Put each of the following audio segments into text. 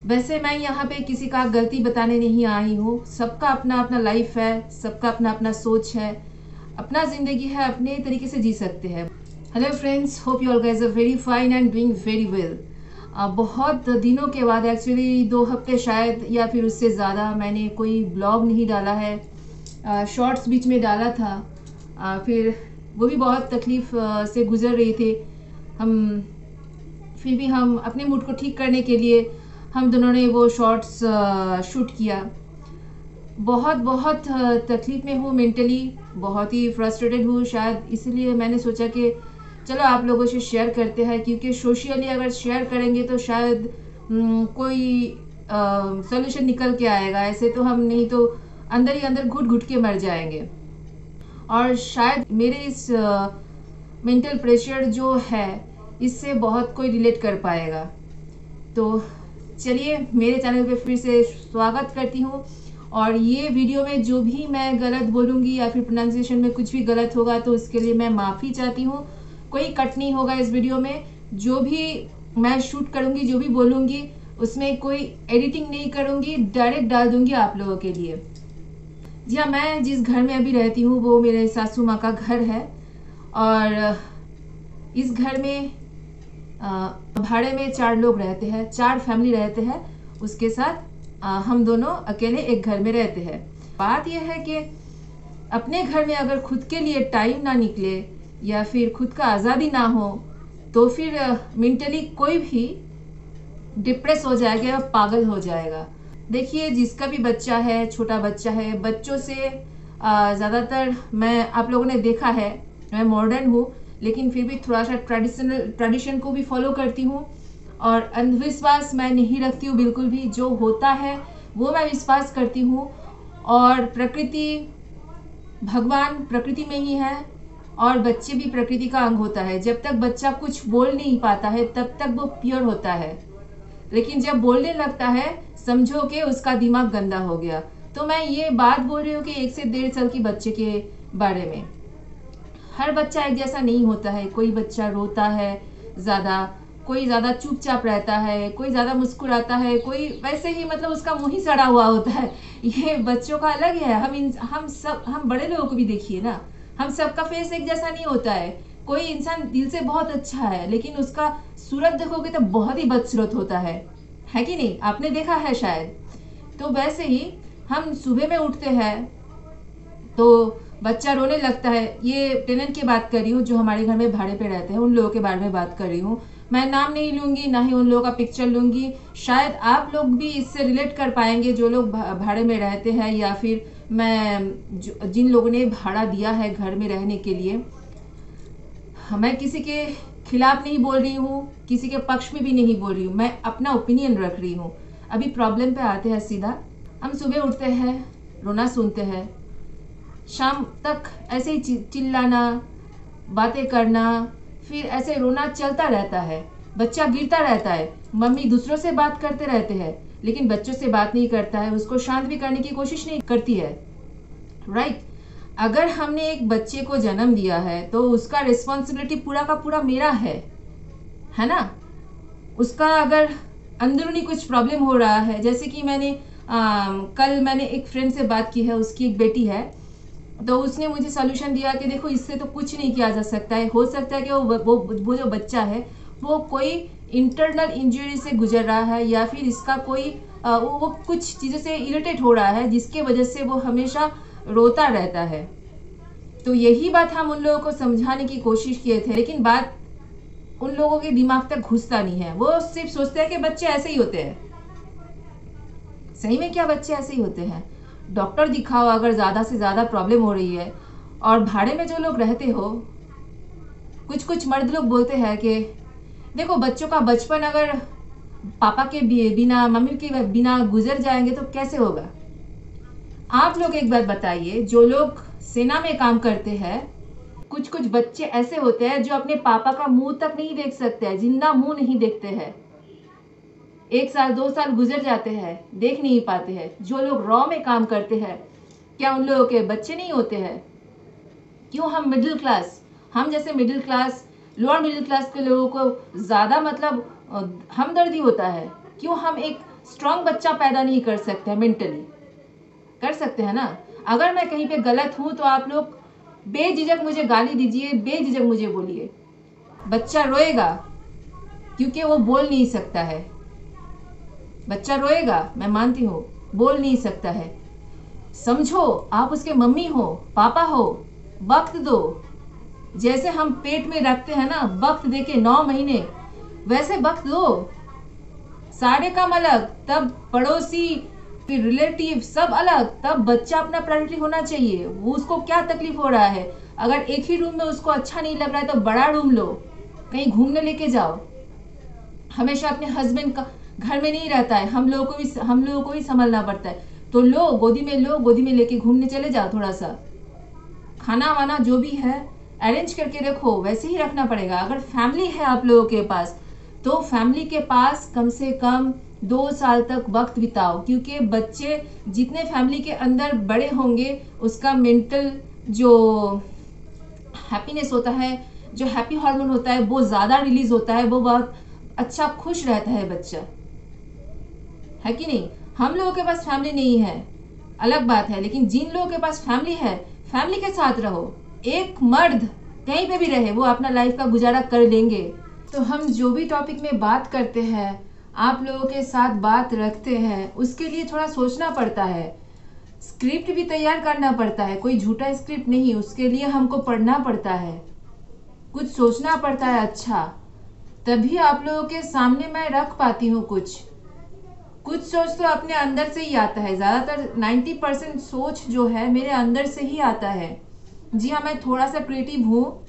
वैसे मैं यहाँ पे किसी का गलती बताने नहीं आई हूँ। सबका अपना अपना लाइफ है, सबका अपना अपना सोच है, अपना ज़िंदगी है, अपने तरीके से जी सकते हैं। Hello friends, hope you all guys are very fine and doing very well. बहुत दिनों के बाद, एक्चुअली 2 हफ्ते शायद या फिर उससे ज़्यादा, मैंने कोई ब्लॉग नहीं डाला है। शॉर्ट्स बीच में डाला था, फिर वो भी बहुत तकलीफ़ से गुज़र रही थी हम। फिर भी हम अपने मूड को ठीक करने के लिए हम दोनों ने वो शॉर्ट्स शूट किया। बहुत बहुत तकलीफ़ में हूँ, मेंटली बहुत ही फ्रस्ट्रेटेड हूँ शायद, इसलिए मैंने सोचा कि चलो आप लोगों से शेयर करते हैं, क्योंकि सोशली अगर शेयर करेंगे तो शायद कोई सॉल्यूशन निकल के आएगा। ऐसे तो हम नहीं तो अंदर ही अंदर घुट घुट के मर जाएंगे। और शायद मेरे इस मेंटल प्रेशर जो है, इससे बहुत कोई रिलेट कर पाएगा। तो चलिए, मेरे चैनल पे फिर से स्वागत करती हूँ। और ये वीडियो में जो भी मैं गलत बोलूँगी या फिर प्रोनाउंसिएशन में कुछ भी गलत होगा तो उसके लिए मैं माफ़ी चाहती हूँ। कोई कट नहीं होगा इस वीडियो में। जो भी मैं शूट करूँगी, जो भी बोलूँगी, उसमें कोई एडिटिंग नहीं करूँगी, डायरेक्ट डाल दूँगी आप लोगों के लिए। जी हाँ, मैं जिस घर में अभी रहती हूँ वो मेरे सासू माँ का घर है। और इस घर में भाड़े में 4 लोग रहते हैं, 4 फैमिली रहते हैं। उसके साथ हम दोनों अकेले एक घर में रहते हैं। बात यह है कि अपने घर में अगर खुद के लिए टाइम ना निकले या फिर खुद का आज़ादी ना हो तो फिर मेंटली कोई भी डिप्रेस हो जाएगा या पागल हो जाएगा। देखिए, जिसका भी बच्चा है, छोटा बच्चा है, बच्चों से ज़्यादातर मैं आप लोगों ने देखा है, मैं मॉडर्न हूँ लेकिन फिर भी थोड़ा सा ट्रेडिशन को भी फॉलो करती हूँ। और अंधविश्वास मैं नहीं रखती हूँ बिल्कुल भी। जो होता है वो मैं विश्वास करती हूँ। और प्रकृति, भगवान प्रकृति में ही है और बच्चे भी प्रकृति का अंग होता है। जब तक बच्चा कुछ बोल नहीं पाता है तब तक वो प्योर होता है, लेकिन जब बोलने लगता है समझो कि उसका दिमाग गंदा हो गया। तो मैं ये बात बोल रही हूँ कि 1 से 1.5 साल की बच्चे के बारे में। हर बच्चा एक जैसा नहीं होता है। कोई बच्चा रोता है ज़्यादा, कोई ज़्यादा चुपचाप रहता है, कोई ज़्यादा मुस्कुराता है, कोई वैसे ही मतलब उसका मुंह ही सड़ा हुआ होता है। ये बच्चों का अलग है। हम बड़े लोगों को भी देखिए ना, हम सबका फेस एक जैसा नहीं होता है। कोई इंसान दिल से बहुत अच्छा है लेकिन उसका सूरत देखोगे तो बहुत ही बदसूरत होता है कि नहीं? आपने देखा है शायद। तो वैसे ही हम सुबह में उठते हैं तो बच्चा रोने लगता है। ये टेनेंट की बात कर रही हूँ जो हमारे घर में भाड़े पे रहते हैं, उन लोगों के बारे में बात कर रही हूँ। मैं नाम नहीं लूँगी, ना ही उन लोगों का पिक्चर लूँगी। शायद आप लोग भी इससे रिलेट कर पाएंगे जो लोग भाड़े में रहते हैं, या फिर जिन लोगों ने भाड़ा दिया है घर में रहने के लिए। मैं किसी के खिलाफ नहीं बोल रही हूँ, किसी के पक्ष में भी नहीं बोल रही हूँ, मैं अपना ओपिनियन रख रही हूँ। अभी प्रॉब्लम पे आते हैं सीधा। हम सुबह उठते हैं, रोना सुनते हैं, शाम तक ऐसे ही चिल्लाना, बातें करना, फिर ऐसे रोना चलता रहता है। बच्चा गिरता रहता है, मम्मी दूसरों से बात करते रहते हैं लेकिन बच्चों से बात नहीं करता है, उसको शांत भी करने की कोशिश नहीं करती है। राइट? अगर हमने एक बच्चे को जन्म दिया है तो उसका रिस्पॉन्सिबिलिटी पूरा का पूरा मेरा है ना? उसका अगर अंदरूनी कुछ प्रॉब्लम हो रहा है, जैसे कि कल मैंने एक फ्रेंड से बात की है, उसकी एक बेटी है, तो उसने मुझे सॉल्यूशन दिया कि देखो इससे तो कुछ नहीं किया जा सकता है। हो सकता है कि वो जो बच्चा है वो कोई इंटरनल इंजरी से गुजर रहा है, या फिर इसका कोई वो कुछ चीज़ों से इरिटेट हो रहा है जिसके वजह से वो हमेशा रोता रहता है। तो यही बात हम उन लोगों को समझाने की कोशिश किए थे, लेकिन बात उन लोगों के दिमाग तक घुसता नहीं है। वो सिर्फ सोचते हैं कि बच्चे ऐसे ही होते हैं। सही में क्या बच्चे ऐसे ही होते हैं? डॉक्टर दिखाओ अगर ज़्यादा से ज़्यादा प्रॉब्लम हो रही है। और भाड़े में जो लोग रहते हो, कुछ मर्द लोग बोलते हैं कि देखो बच्चों का बचपन अगर पापा के बिना, मम्मी के बिना गुजर जाएंगे तो कैसे होगा? आप लोग एक बात बताइए, जो लोग सेना में काम करते हैं, कुछ बच्चे ऐसे होते हैं जो अपने पापा का मुंह तक नहीं देख सकते हैं, जिंदा मुंह नहीं देखते हैं। 1 साल 2 साल गुजर जाते हैं, देख नहीं पाते हैं। जो लोग रॉ में काम करते हैं, क्या उन लोगों के बच्चे नहीं होते हैं? क्यों हम मिडिल क्लास, हम जैसे middle class, lower middle class के लोगों को ज़्यादा मतलब हमदर्दी होता है? क्यों हम एक स्ट्रांग बच्चा पैदा नहीं कर सकते हैं। मेंटली कर सकते हैं ना। अगर मैं कहीं पे गलत हूं तो आप लोग बेझिझक मुझे गाली दीजिए, बेझिझक मुझे बोलिए। बच्चा रोएगा क्योंकि वो बोल नहीं सकता है। बच्चा रोएगा, मैं मानती हूँ, बोल नहीं सकता है। समझो, आप उसके मम्मी हो, पापा हो, वक्त दो। जैसे हम पेट में रखते हैं ना, वक्त देके 9 महीने, वैसे वक्त दो। सारे काम अलग, तब पड़ोसी, फिर रिलेटिव सब अलग, तब बच्चा अपना प्रायोरिटी होना चाहिए। वो उसको क्या तकलीफ हो रहा है, अगर एक ही रूम में उसको अच्छा नहीं लग रहा है तो बड़ा रूम लो, कहीं घूमने लेके जाओ। हमेशा अपने हस्बैंड का घर में नहीं रहता है, हम लोगों को भी संभलना पड़ता है। तो लो, गोदी में लेके घूमने चले जाओ। थोड़ा सा खाना वाना जो भी है अरेंज करके रखो, वैसे ही रखना पड़ेगा। अगर फैमिली है आप लोगों के पास तो फैमिली के पास कम से कम 2 साल तक वक्त बिताओ, क्योंकि बच्चे जितने फैमिली के अंदर बड़े होंगे उसका मेंटल जो हैप्पीनेस होता है, जो हैप्पी हार्मोन होता है, वो ज्यादा रिलीज होता है। वो बहुत अच्छा खुश रहता है बच्चा, है कि नहीं। हम लोगों के पास फैमिली नहीं है, अलग बात है, लेकिन जिन लोगों के पास फैमिली है, फैमिली के साथ रहो। एक मर्द कहीं पे भी रहे, वो अपना लाइफ का गुजारा कर लेंगे। तो हम जो भी टॉपिक में बात करते हैं, आप लोगों के साथ बात रखते हैं, उसके लिए थोड़ा सोचना पड़ता है, स्क्रिप्ट भी तैयार करना पड़ता है। कोई झूठा स्क्रिप्ट नहीं, उसके लिए हमको पढ़ना पड़ता है, कुछ सोचना पड़ता है। अच्छा, तभी आप लोगों के सामने मैं रख पाती हूँ। कुछ सोच तो अपने अंदर से ही आता है। ज्यादातर 90% सोच जो है मेरे अंदर से ही आता है। जी हाँ, मैं थोड़ा सा क्रिएटिव हूँ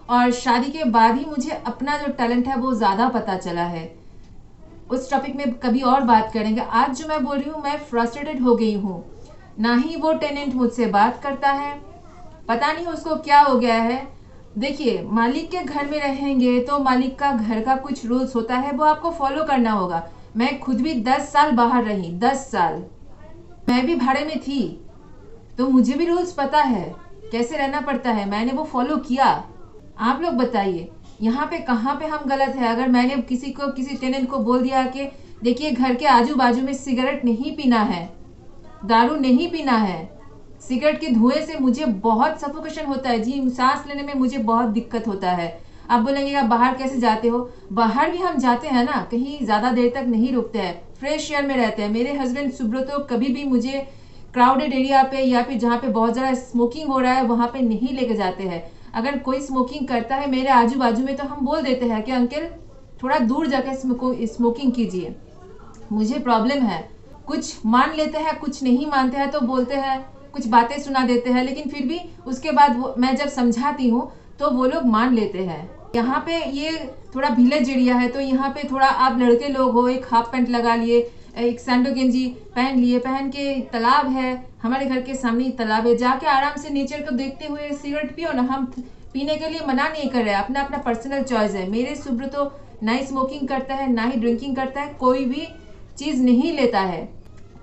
और शादी के बाद ही मुझे अपना जो टैलेंट है वो ज्यादा पता चला है। उस टॉपिक में कभी और बात करेंगे। आज जो मैं बोल रही हूँ, मैं फ्रस्ट्रेटेड हो गई हूँ। ना ही वो टेनेंट मुझसे बात करता है, पता नहीं उसको क्या हो गया है। देखिए, मालिक के घर में रहेंगे तो मालिक का घर का कुछ रूल्स होता है, वो आपको फॉलो करना होगा। मैं खुद भी 10 साल बाहर रही, 10 साल मैं भी भाड़े में थी, तो मुझे भी रूल्स पता है, कैसे रहना पड़ता है। मैंने वो फॉलो किया। आप लोग बताइए यहाँ पे कहाँ पे हम गलत है। अगर मैंने किसी टेनेंट को बोल दिया कि देखिए घर के आजू बाजू में सिगरेट नहीं पीना है, दारू नहीं पीना है, सिगरेट के धुएं से मुझे बहुत सफोकेशन होता है जी, सांस लेने में मुझे बहुत दिक्कत होता है। आप बोलेंगे आप बाहर कैसे जाते हो? बाहर भी हम जाते हैं ना, कहीं ज्यादा देर तक नहीं रुकते हैं, फ्रेश एयर में रहते हैं। मेरे हस्बैंड सुब्रतो कभी भी मुझे क्राउडेड एरिया पे या फिर जहाँ पे बहुत ज्यादा स्मोकिंग हो रहा है वहां पे नहीं लेके जाते हैं। अगर कोई स्मोकिंग करता है मेरे आजू बाजू में तो हम बोल देते हैं कि अंकल थोड़ा दूर जाकर स्मोकिंग कीजिए, मुझे प्रॉब्लम है। कुछ मान लेते हैं, कुछ नहीं मानते हैं, तो बोलते हैं, कुछ बातें सुना देते हैं, लेकिन फिर भी उसके बाद मैं जब समझाती हूँ तो वो लोग मान लेते हैं। यहाँ पे ये थोड़ा विलेज एरिया है, तो यहाँ पे थोड़ा आप लड़के लोग हो, एक हाफ पैंट लगा लिए, एक सैंडो गेंजी पहन लिए, पहन के तालाब है, हमारे घर के सामने ही तालाब है, जाके आराम से नेचर को देखते हुए सिगरेट पियो ना। हम पीने के लिए मना नहीं कर रहे, अपना अपना पर्सनल चॉइस है। मेरे सुब्रतो ना ही स्मोकिंग करता है, ना ही ड्रिंकिंग करता है, कोई भी चीज नहीं लेता है।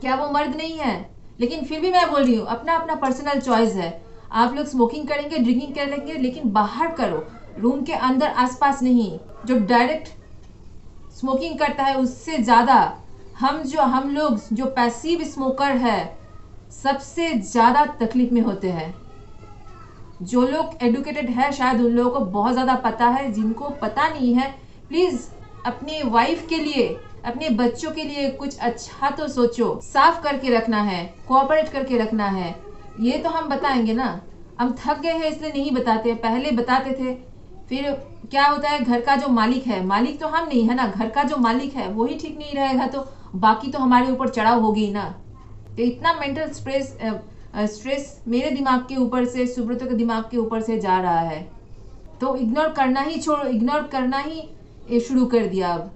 क्या वो मर्द नहीं है? लेकिन फिर भी मैं बोल रही हूँ, अपना अपना पर्सनल चॉइस है। आप लोग स्मोकिंग करेंगे, ड्रिंकिंग कर लेंगे, लेकिन बाहर करो, रूम के अंदर आसपास नहीं। जो डायरेक्ट स्मोकिंग करता है उससे ज्यादा हम लोग जो पैसिव स्मोकर है सबसे ज्यादा तकलीफ में होते हैं। जो लोग एडुकेटेड है शायद उन लोगों को बहुत ज्यादा पता है, जिनको पता नहीं है प्लीज अपने वाइफ के लिए, अपने बच्चों के लिए कुछ अच्छा तो सोचो। साफ करके रखना है, कोऑपरेट करके रखना है, ये तो हम बताएंगे ना। हम थक गए हैं इसलिए नहीं बताते, पहले बताते थे। फिर क्या होता है, घर का जो मालिक है, मालिक तो हम नहीं है ना, घर का जो मालिक है वो ही ठीक नहीं रहेगा तो बाकी तो हमारे ऊपर चढ़ाव होगी ना। तो इतना मेंटल स्ट्रेस मेरे दिमाग के ऊपर से, सुब्रतो के दिमाग के ऊपर से जा रहा है, तो इग्नोर करना ही शुरू कर दिया अब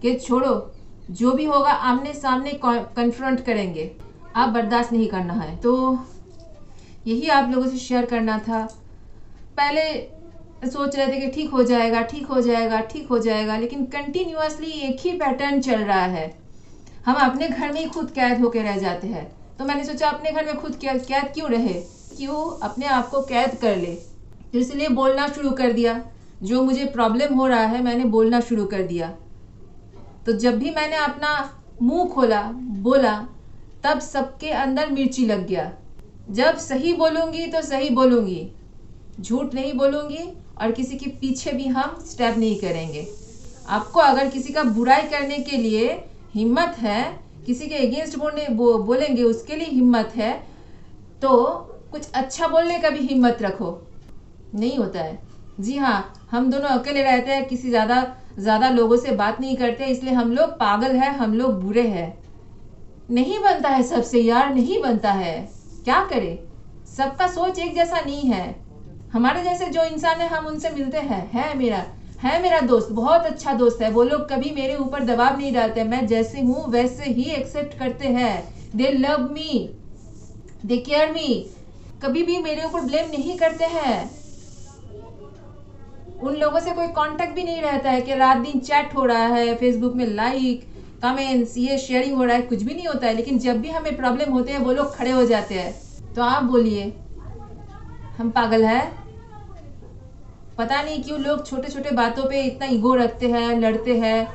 कि छोड़ो, जो भी होगा आमने सामने कन्फ्रंट करेंगे, आप बर्दाश्त नहीं करना है। तो यही आप लोगों से शेयर करना था। पहले सोच रहे थे कि ठीक हो जाएगा, ठीक हो जाएगा, ठीक हो जाएगा, लेकिन कंटिन्यूअसली एक ही पैटर्न चल रहा है। हम अपने घर में ही खुद कैद होकर रह जाते हैं। तो मैंने सोचा अपने घर में खुद कैद क्यों रहे, क्यों अपने आप को कैद कर ले। तो इसलिए बोलना शुरू कर दिया, जो मुझे प्रॉब्लम हो रहा है मैंने बोलना शुरू कर दिया। तो जब भी मैंने अपना मुंह खोला, बोला, तब सबके अंदर मिर्ची लग गया। जब सही बोलूंगी तो सही बोलूंगी, झूठ नहीं बोलूंगी और किसी के पीछे भी हम स्टेप नहीं करेंगे। आपको अगर किसी का बुराई करने के लिए हिम्मत है, किसी के अगेंस्ट बोलेंगे उसके लिए हिम्मत है, तो कुछ अच्छा बोलने का भी हिम्मत रखो। नहीं होता है। जी हाँ, हम दोनों अकेले रहते हैं, किसी ज़्यादा लोगों से बात नहीं करते, इसलिए हम लोग पागल हैं, हम लोग बुरे हैं। नहीं बनता है सबसे यार, नहीं बनता है, क्या करें। सबका सोच एक जैसा नहीं है। हमारे जैसे जो इंसान है हम उनसे मिलते हैं। है मेरा दोस्त, बहुत अच्छा दोस्त है। वो लोग कभी मेरे ऊपर दबाव नहीं डालते, मैं जैसे हूँ वैसे ही एक्सेप्ट करते हैं। दे लव मी, दे केयर मी, कभी भी मेरे ऊपर ब्लेम नहीं करते हैं। उन लोगों से कोई कांटेक्ट भी नहीं रहता है कि रात दिन चैट हो रहा है, फेसबुक में लाइक कमेंट्स ये शेयरिंग हो रहा है, कुछ भी नहीं होता है। लेकिन जब भी हमें प्रॉब्लम होते हैं वो लोग खड़े हो जाते हैं। तो आप बोलिए, हम पागल है? पता नहीं क्यों लोग छोटे छोटे बातों पे इतना ईगो रखते हैं, लड़ते हैं,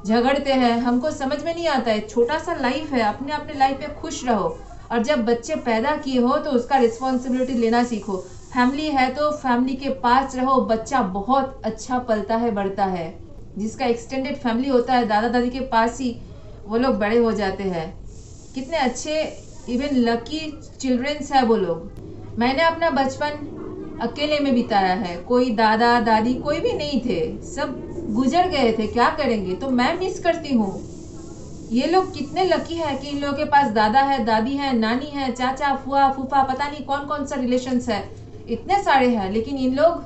झगड़ते हैं। हमको समझ में नहीं आता है। छोटा सा लाइफ है, अपने लाइफ में खुश रहो। और जब बच्चे पैदा किए हो तो उसका रिस्पॉन्सिबिलिटी लेना सीखो। फैमिली है तो फैमिली के पास रहो। बच्चा बहुत अच्छा पलता है, बढ़ता है। जिसका एक्सटेंडेड फैमिली होता है, दादा दादी के पास ही वो लोग बड़े हो जाते हैं। कितने अच्छे, इवन लकी चिल्ड्रंस है वो लोग। मैंने अपना बचपन अकेले में बिताया है। कोई दादा दादी कोई भी नहीं थे, सब गुजर गए थे। क्या करेंगे। तो मैं मिस करती हूँ। ये लोग कितने लकी है कि इन लोगों के पास दादा है, दादी है, नानी है, चाचा, फुआ, फूफा, पता नहीं कौन कौन सा रिलेशंस है, इतने सारे हैं। लेकिन इन लोग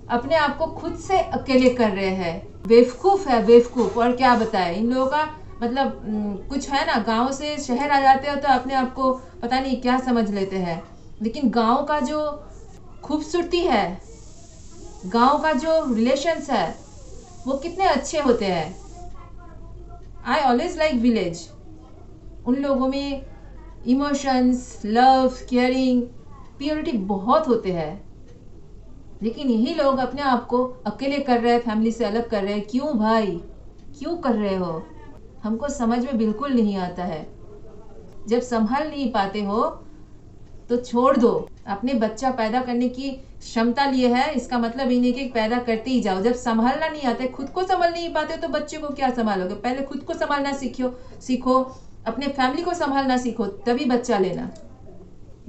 अपने आप को खुद से अकेले कर रहे हैं। बेवकूफ है, बेवकूफ। और क्या बताए इन लोगों का मतलब कुछ है ना, गांव से शहर आ जाते हो तो अपने आप को पता नहीं क्या समझ लेते हैं। लेकिन गांव का जो खूबसूरती है, गांव का जो रिलेशंस है, वो कितने अच्छे होते हैं। I always like village. उन लोगों में इमोशंस, लव, केयरिंग, प्योरिटी बहुत होते हैं। लेकिन यही लोग अपने आप को अकेले कर रहे हैं, फैमिली से अलग कर रहे हैं। क्यों भाई, क्यों कर रहे हो? हमको समझ में बिल्कुल नहीं आता है। जब संभाल नहीं पाते हो तो छोड़ दो। अपने बच्चा पैदा करने की क्षमता लिए है, इसका मतलब ये नहीं कि पैदा करते ही जाओ। जब संभालना नहीं आता, खुद को संभाल नहीं पाते तो बच्चे को क्या संभालोगे। पहले खुद को संभालना सीखो, अपने फैमिली को संभालना सीखो, तभी बच्चा लेना।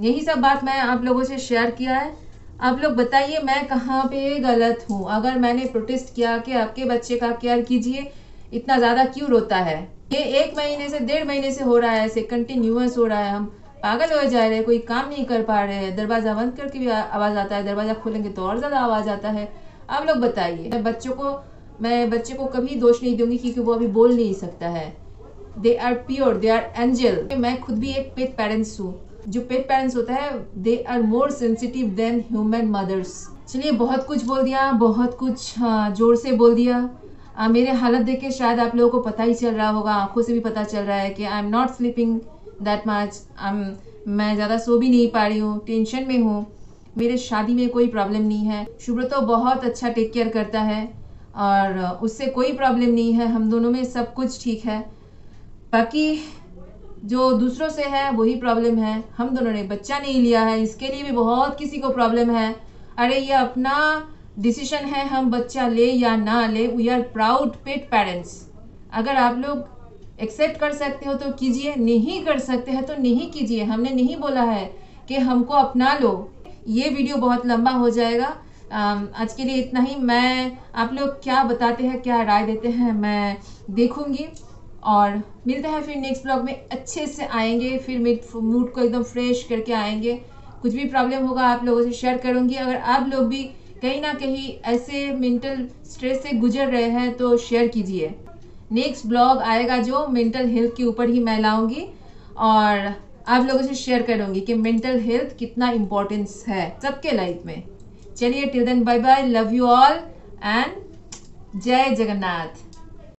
यही सब बात मैं आप लोगों से शेयर किया है। आप लोग बताइए मैं कहाँ पे गलत हूँ। अगर मैंने प्रोटेस्ट किया कि आपके बच्चे का केयर कीजिए, इतना ज़्यादा क्यों रोता है। ये 1 महीने से 1.5 महीने से हो रहा है, ऐसे कंटिन्यूअस हो रहा है। हम पागल हो जा रहे हैं, कोई काम नहीं कर पा रहे हैं। दरवाज़ा बंद करके भी आवाज़ आता है, दरवाज़ा खोलेंगे तो और ज़्यादा आवाज़ आता है। आप लोग बताइए। मैं बच्चे को कभी दोष नहीं दूंगी क्योंकि वो अभी बोल नहीं सकता है। They are pure, they are angel. मैं खुद भी एक पेट पेरेंट्स हूँ। जो पेट पेरेंट्स होता है they are more sensitive than human mothers. चलिए, बहुत कुछ बोल दिया, बहुत कुछ जोर से बोल दिया। मेरे हालत देख के शायद आप लोगों को पता ही चल रहा होगा, आंखों से भी पता चल रहा है कि I am not sleeping that much. मैं ज़्यादा सो भी नहीं पा रही हूँ, टेंशन में हूँ। मेरे शादी में कोई प्रॉब्लम नहीं है। सुब्रतो बहुत अच्छा टेक केयर करता है और उससे कोई प्रॉब्लम नहीं है। हम दोनों में सब कुछ ठीक है। बाकी जो दूसरों से है वही प्रॉब्लम है। हम दोनों ने बच्चा नहीं लिया है, इसके लिए भी बहुत किसी को प्रॉब्लम है। अरे ये अपना डिसीजन है, हम बच्चा ले या ना ले। We are proud pet parents. अगर आप लोग एक्सेप्ट कर सकते हो तो कीजिए, नहीं कर सकते हैं तो नहीं कीजिए। हमने नहीं बोला है कि हमको अपना लो। ये वीडियो बहुत लंबा हो जाएगा। आज के लिए इतना ही। मैं आप लोग क्या बताते हैं, क्या राय देते हैं, मैं देखूंगी। और मिलते हैं फिर नेक्स्ट ब्लॉग में। अच्छे से आएंगे, फिर मूड को एकदम फ्रेश करके आएंगे। कुछ भी प्रॉब्लम होगा आप लोगों से शेयर करूंगी। अगर आप लोग भी कहीं ना कहीं ऐसे मेंटल स्ट्रेस से गुजर रहे हैं तो शेयर कीजिए। नेक्स्ट ब्लॉग आएगा जो मेंटल हेल्थ के ऊपर ही मैं लाऊंगी और आप लोगों से शेयर करूंगी कि मेंटल हेल्थ कितना इम्पोर्टेंस है सबके लाइफ में। चलिए, till then bye bye, love you all and जय जगन्नाथ।